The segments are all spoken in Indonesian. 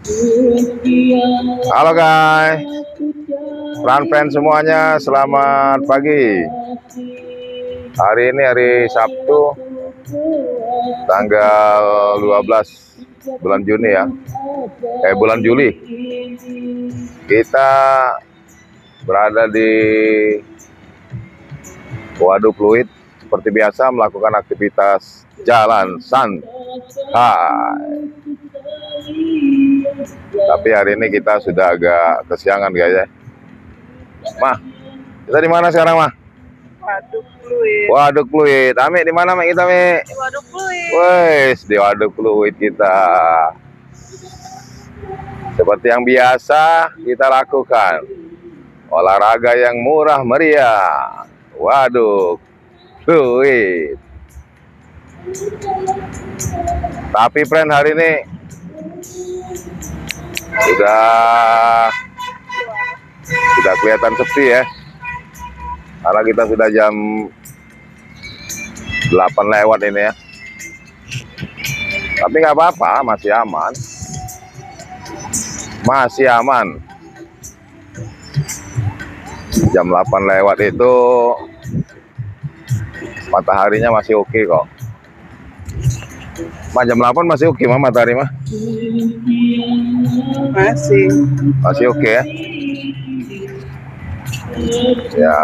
Halo guys, friend semuanya, selamat pagi. Hari ini hari Sabtu, tanggal 12 bulan Juni ya. Bulan Juli. Kita berada di Waduk Pluit seperti biasa melakukan aktivitas jalan santai. Tapi hari ini kita sudah agak kesiangan guys ya. Mah, kita di mana sekarang mah? Waduk Pluit. Waduk Pluit. Ami di mana mak kita Mi? Di Waduk Pluit. Wes, di Waduk Pluit kita. Seperti yang biasa kita lakukan, olahraga yang murah meriah. Waduk Pluit. Tapi friend hari ini sudah kelihatan sepi ya, karena kita sudah jam 8 lewat ini ya. Tapi nggak apa-apa, masih aman. Masih aman. Jam 8 lewat itu mataharinya masih oke kok. Mah jam 8 masih oke mah matahari mah? Masih oke ya? Ya.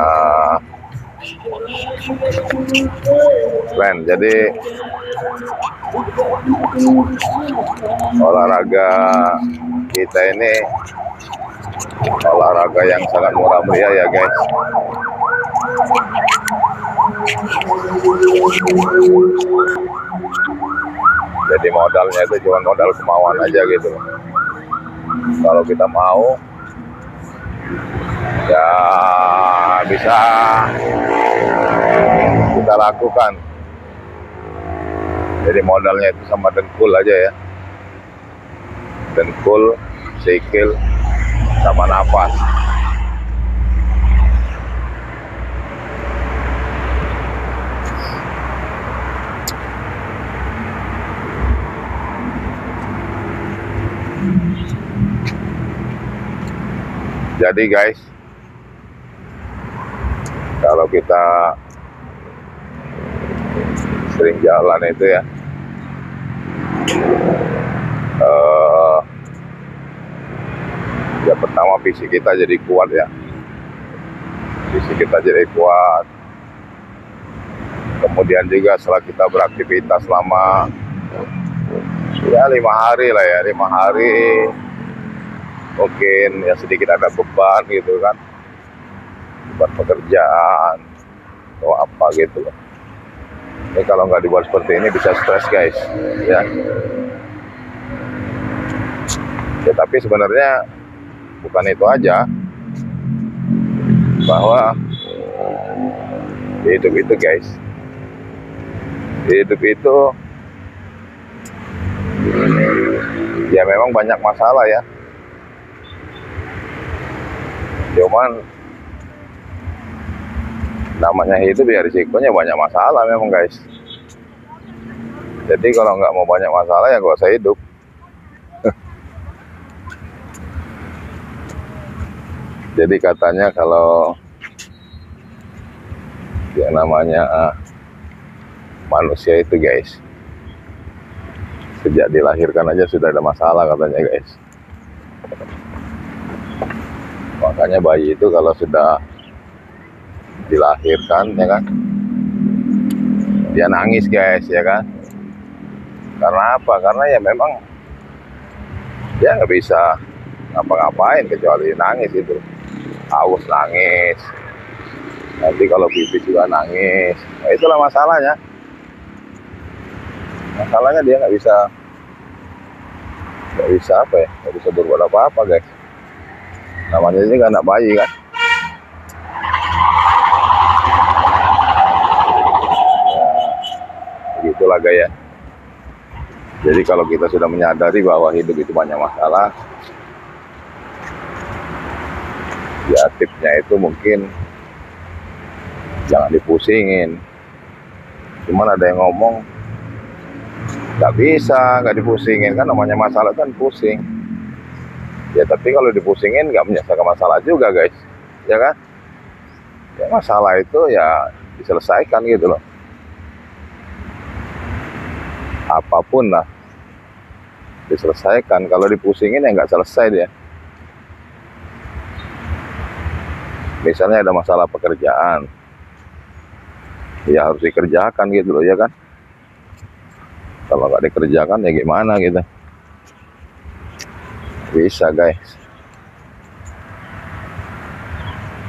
Keren, jadi olahraga kita ini olahraga yang sangat murah meriah ya guys. Jadi modalnya itu cuma modal kemauan aja gitu. Kalau kita mau ya bisa kita lakukan. Jadi modalnya itu sama dengkul aja ya, dengkul, sikil, sama nafas. Jadi guys, kalau kita sering jalan itu ya, ya pertama fisik kita jadi kuat ya, fisik kita jadi kuat. Kemudian juga setelah kita beraktivitas selama ya 5 hari lah ya, 5 hari mungkin ya sedikit ada beban gitu kan, beban pekerjaan atau apa gitu. Ini kalau nggak dibuat seperti ini bisa stres guys ya. Ya tapi sebenarnya bukan itu aja, bahwa di hidup itu guys, di hidup itu ya memang banyak masalah ya. Cuman namanya hidup ya risikonya banyak masalah memang guys. Jadi kalau nggak mau banyak masalah ya nggak usah hidup. Jadi katanya kalau yang namanya manusia itu guys, sejak dilahirkan aja sudah ada masalah katanya guys. Makanya bayi itu kalau sudah dilahirkan ya kan, dia nangis guys ya kan. Karena apa? Karena ya memang dia nggak bisa ngapa-ngapain kecuali nangis itu. Haus nangis, nanti kalau pipis juga nangis. Nah, itulah masalahnya. Masalahnya dia nggak bisa apa ya, nggak bisa berbuat apa-apa guys. Namanya ini anak bayi kan. Begitulah gaya. Jadi kalau kita sudah menyadari bahwa hidup itu banyak masalah, ya tipsnya itu mungkin jangan dipusingin. Cuman ada yang ngomong nggak bisa, nggak dipusingin kan, namanya masalah kan pusing. Ya tapi kalau dipusingin nggak menyelesaikan masalah juga guys, ya kan? Ya masalah itu ya diselesaikan gitu loh. Apapun lah diselesaikan. Kalau dipusingin ya nggak selesai dia. Misalnya ada masalah pekerjaan, ya harus dikerjakan gitu loh, ya kan? Kalau nggak dikerjakan ya gimana gitu? Bisa guys.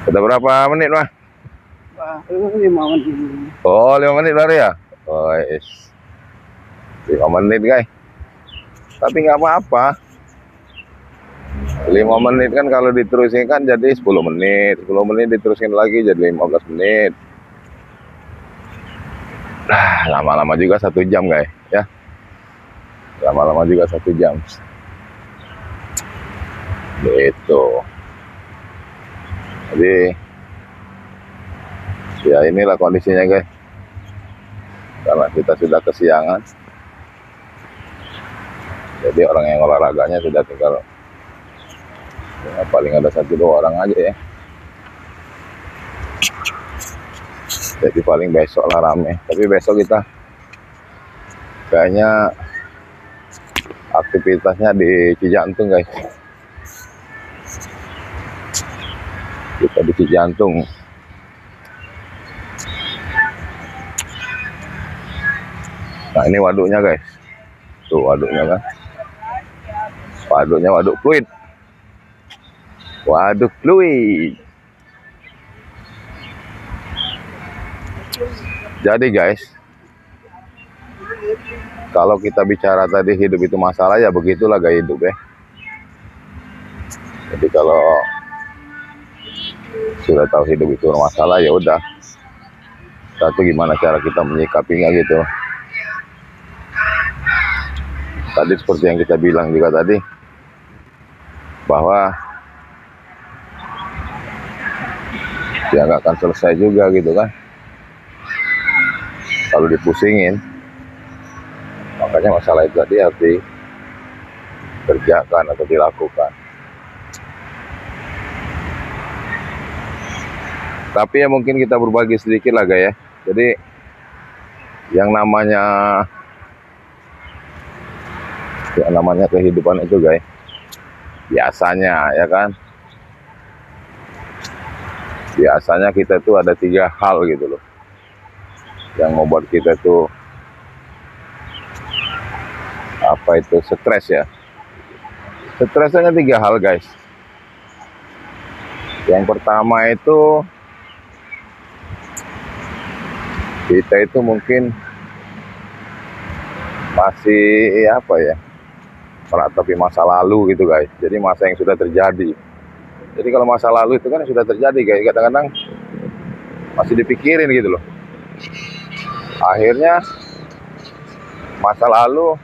Udah berapa menit mah? Wah, 5 menit. Oh 5 menit baru ya? Oh 5 menit guys. Tapi nggak apa-apa. 5 menit kan kalau diterusin kan jadi 10 menit. 10 menit diterusin lagi jadi 15 menit. Nah, lama-lama juga 1 jam guys, ya. Lama-lama juga 1 jam. Gitu. Jadi ya inilah kondisinya guys. Karena kita sudah kesiangan. Jadi orang yang olahraganya sudah tinggal ya, paling ada 1-2 orang aja ya. Jadi paling besok lah rame. Tapi besok kita kayaknya aktivitasnya di Cijantung guys. Kita di Cijantung. Nah ini waduknya guys. Tuh waduknya kan. Waduknya waduk fluid. Waduk fluid. Jadi guys, kalau kita bicara tadi hidup itu masalah, ya begitulah gaya hidup ya. Jadi kalau sudah tahu hidup itu masalah, ya udah. Satu gimana cara kita menyikapinya gitu. Tadi seperti yang kita bilang juga tadi, bahwa ya nggak akan selesai juga gitu kan. Kalau dipusingin, makanya masalah itu tadi harus dikerjakan atau dilakukan. Tapi ya mungkin kita berbagi sedikit lah guys ya. Jadi yang namanya kehidupan itu guys, biasanya ya kan, biasanya kita tuh ada 3 hal gitu loh yang membuat kita tuh apa itu stres ya. Stresnya 3 hal guys. Yang pertama itu kita itu mungkin masih apa ya, meratapi masa lalu gitu guys. Jadi masa yang sudah terjadi. Jadi kalau masa lalu itu kan sudah terjadi guys, kadang-kadang masih dipikirin gitu loh. Akhirnya masa lalu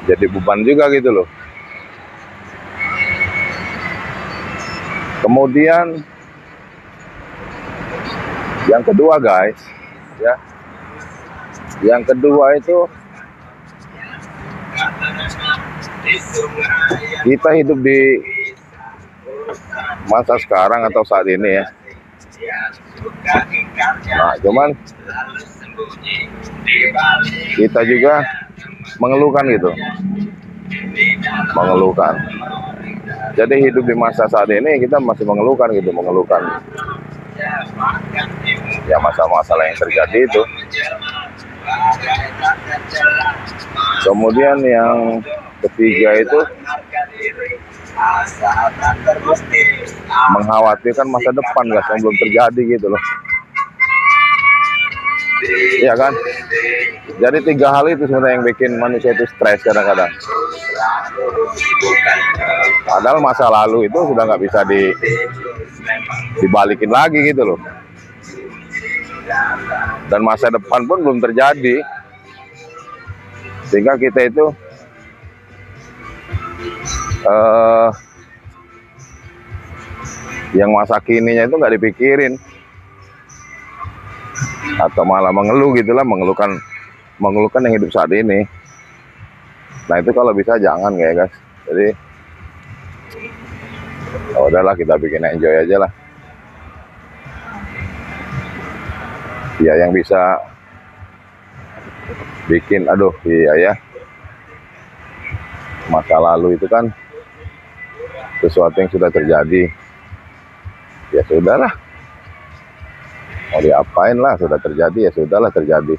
jadi beban juga gitu loh. Kemudian yang kedua guys, ya. Yang kedua itu kita hidup di masa sekarang atau saat ini ya. Nah, cuman kita juga mengeluhkan gitu. Mengeluhkan. Jadi hidup di masa saat ini kita masih mengeluhkan gitu, mengeluhkan ya masalah-masalah yang terjadi itu. Kemudian yang ketiga itu mengkhawatirkan masa depan guys yang belum terjadi gitu loh. Iya kan? Jadi 3 hal itu sebenarnya yang bikin manusia itu stres kadang-kadang. Padahal masa lalu itu sudah nggak bisa dibalikin lagi gitu loh. Dan masa depan pun belum terjadi. Sehingga kita itu yang masa kininya itu nggak dipikirin. Atau malah mengeluh gitulah, mengeluhkan yang hidup saat ini. Nah itu kalau bisa jangan ya guys. Jadi Ya udahlah, kita bikin enjoy aja lah. Ya yang bisa bikin, aduh iya ya, masa lalu itu kan sesuatu yang sudah terjadi. Ya sudahlah, mau diapain lah, sudah terjadi ya sudahlah terjadi.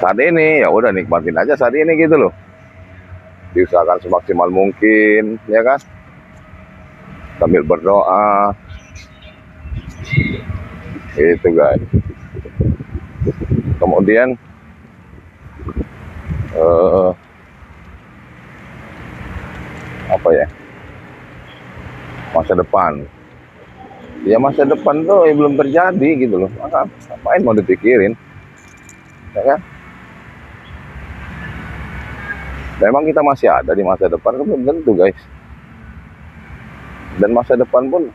Saat ini ya udah nikmatin aja saat ini gitu loh. Diusahakan semaksimal mungkin, ya kan? Sambil berdoa. Itu guys. Kemudian apa ya? Masa depan. Ya masa depan tuh ya belum terjadi gitu loh. Maka ngapain mau dipikirin? Ya kan? Memang kita masih ada di masa depan kan belum tentu guys. Dan masa depan pun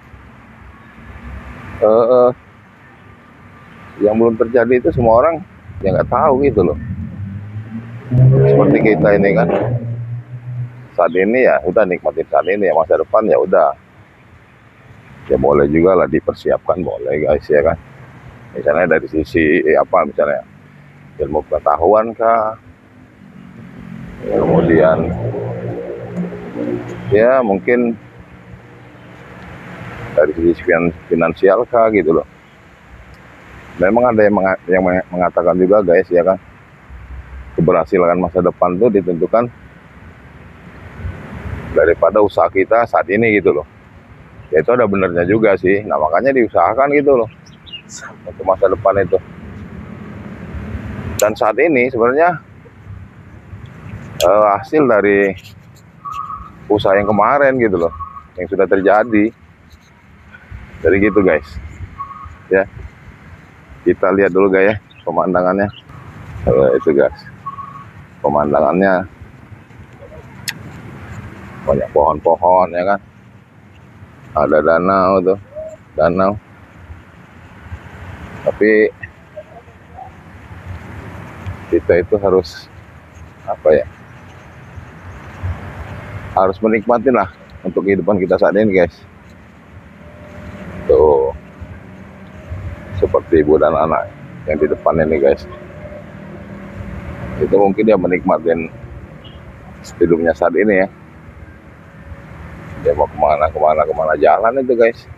yang belum terjadi itu semua orang yang nggak tahu gitu loh. Seperti kita ini kan, saat ini ya udah nikmatin saat ini, ya masa depan ya udah. Ya boleh juga lah dipersiapkan, boleh guys ya kan. Misalnya dari sisi apa, misalnya ilmu pengetahuan kah, kemudian ya mungkin dari sisi finansial kah gitu loh. Memang ada yang mengatakan juga guys ya kan, keberhasilan masa depan itu ditentukan daripada usaha kita saat ini gitu loh. Ya itu ada benernya juga sih. Nah makanya diusahakan gitu loh untuk masa depan itu. Dan saat ini sebenarnya hasil dari usaha yang kemarin gitu loh, yang sudah terjadi. Jadi gitu guys. Ya, kita lihat dulu guys ya pemandangannya. Itu guys, pemandangannya banyak pohon-pohon ya kan. Ada danau tuh, danau. Tapi kita itu harus apa ya? Harus menikmati lah untuk kehidupan kita saat ini guys. Tuh, seperti ibu dan anak yang di depan ini guys. Itu mungkin dia menikmatin hidupnya saat ini ya. Dia mau kemana jalan itu guys.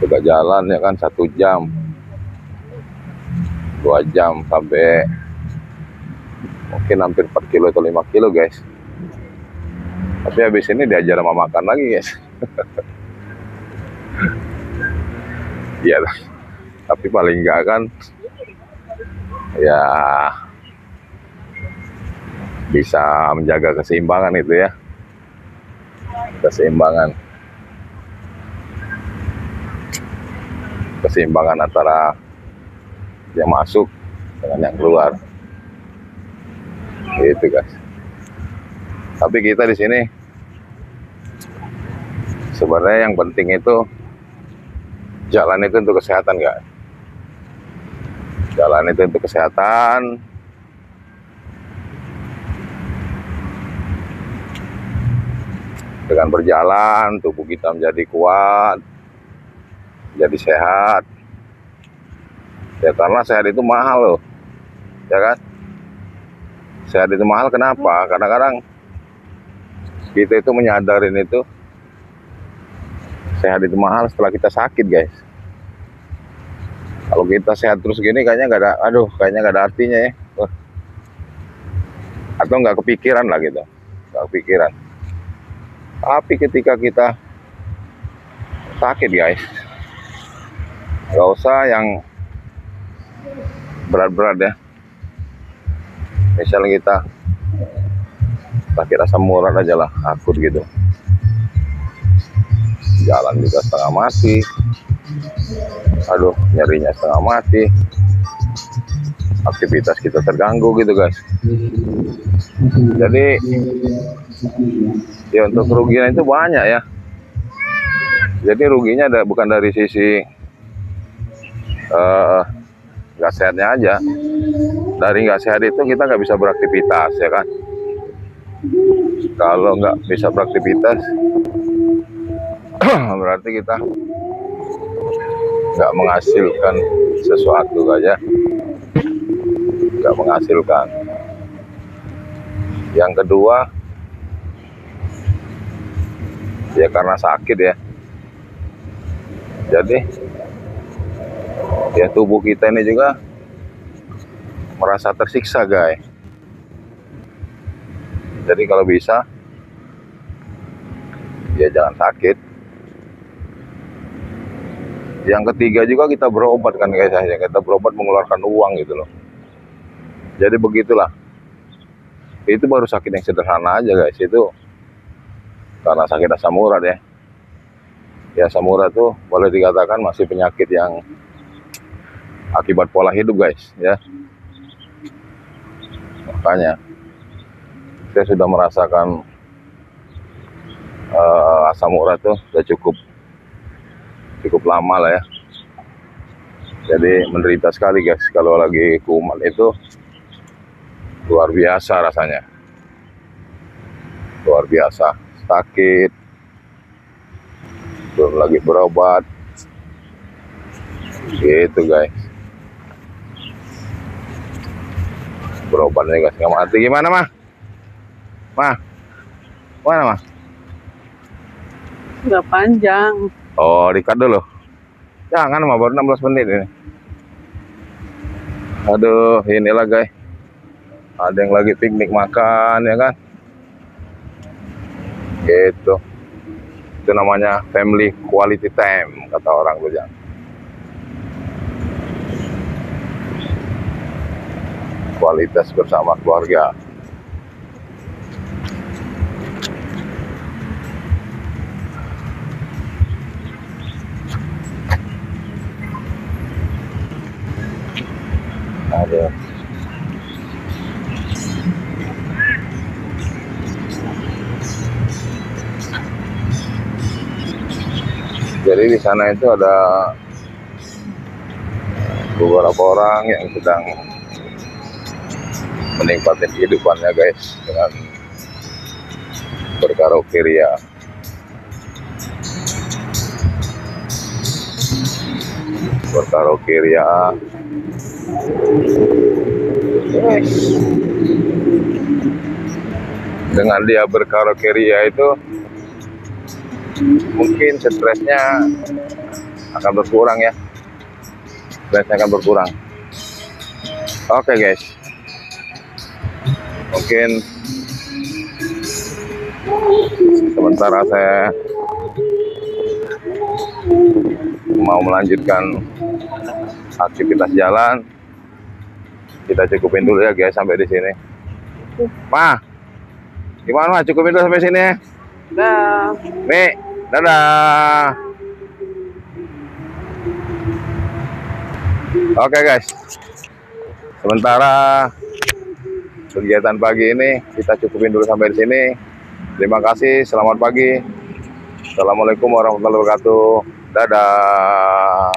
Sudah jalan ya kan 1 jam, 2 jam, sampai mungkin hampir 4 kilo atau 5 kilo guys. Tapi habis ini diajar sama makan lagi guys. Iya lah. Tapi paling enggak kan ya bisa menjaga keseimbangan itu ya. Keseimbangan antara yang masuk dengan yang keluar. Gitu guys. Tapi kita di sini sebenarnya yang penting itu jalan itu untuk kesehatan guys. Jalan itu untuk kesehatan. Dengan berjalan tubuh kita menjadi kuat, jadi sehat. Ya karena sehat itu mahal loh, ya kan? Sehat itu mahal kenapa? Kadang-kadang kita itu menyadarin itu sehat itu mahal setelah kita sakit guys. Kalau kita sehat terus gini kayaknya nggak ada, kayaknya nggak ada artinya ya. Atau nggak kepikiran lah gitu, nggak kepikiran. Tapi ketika kita sakit guys, nggak usah yang berat-berat ya. Misalnya kita sakit asam urat aja lah, akut gitu. Jalan juga setengah mati. Aduh, nyerinya setengah mati. Aktivitas kita terganggu gitu guys. Jadi ya untuk kerugian itu banyak ya. Jadi ruginya bukan dari sisi nggak sehatnya aja. Dari nggak sehat itu kita nggak bisa beraktivitas, ya kan? Kalau nggak bisa beraktivitas, berarti kita nggak menghasilkan sesuatu aja, nggak menghasilkan. Yang kedua, ya karena sakit ya. Jadi ya tubuh kita ini juga merasa tersiksa, guys. Jadi kalau bisa ya jangan sakit. Yang ketiga juga kita berobat kan, guys. Kita berobat mengeluarkan uang gitu loh. Jadi begitulah. Itu baru sakit yang sederhana aja, guys. Itu karena sakit asam urat ya. Ya, asam urat tuh boleh dikatakan masih penyakit yang akibat pola hidup, guys, ya. Makanya saya sudah merasakan asam urat tuh sudah cukup lama lah ya. Jadi menderita sekali, guys. Kalau lagi kumat itu luar biasa rasanya, luar biasa sakit, belum lagi berobat gitu, guys. Berobatnya guys nggak mati. Gimana mah mana mah? Nggak panjang. Oh, dikat dulu. Jangan mah, baru 16 menit ini. Aduh, inilah guys. Ada yang lagi piknik makan, ya kan? Gitu. Itu namanya family quality time, kata orang tuh, jangan. Kualitas bersama keluarga. Ada. Jadi di sana itu ada beberapa orang yang sedang menikmati kehidupannya, guys, dengan berkaraoke ria. Berkaraoke ria. Yes. Dengan dia berkaraoke ria itu mungkin stresnya akan berkurang ya. Stresnya akan berkurang. Oke, guys. Mungkin sementara saya mau melanjutkan aktivitas jalan. Kita cukupin dulu ya, guys, sampai di sini. Gimana mah? Cukupin dulu sampai sini ya. Dah. Nih, dadah. Oke, guys. Sementara kegiatan pagi ini kita cukupin dulu sampai di sini. Terima kasih. Selamat pagi. Assalamualaikum warahmatullahi wabarakatuh. Dadah.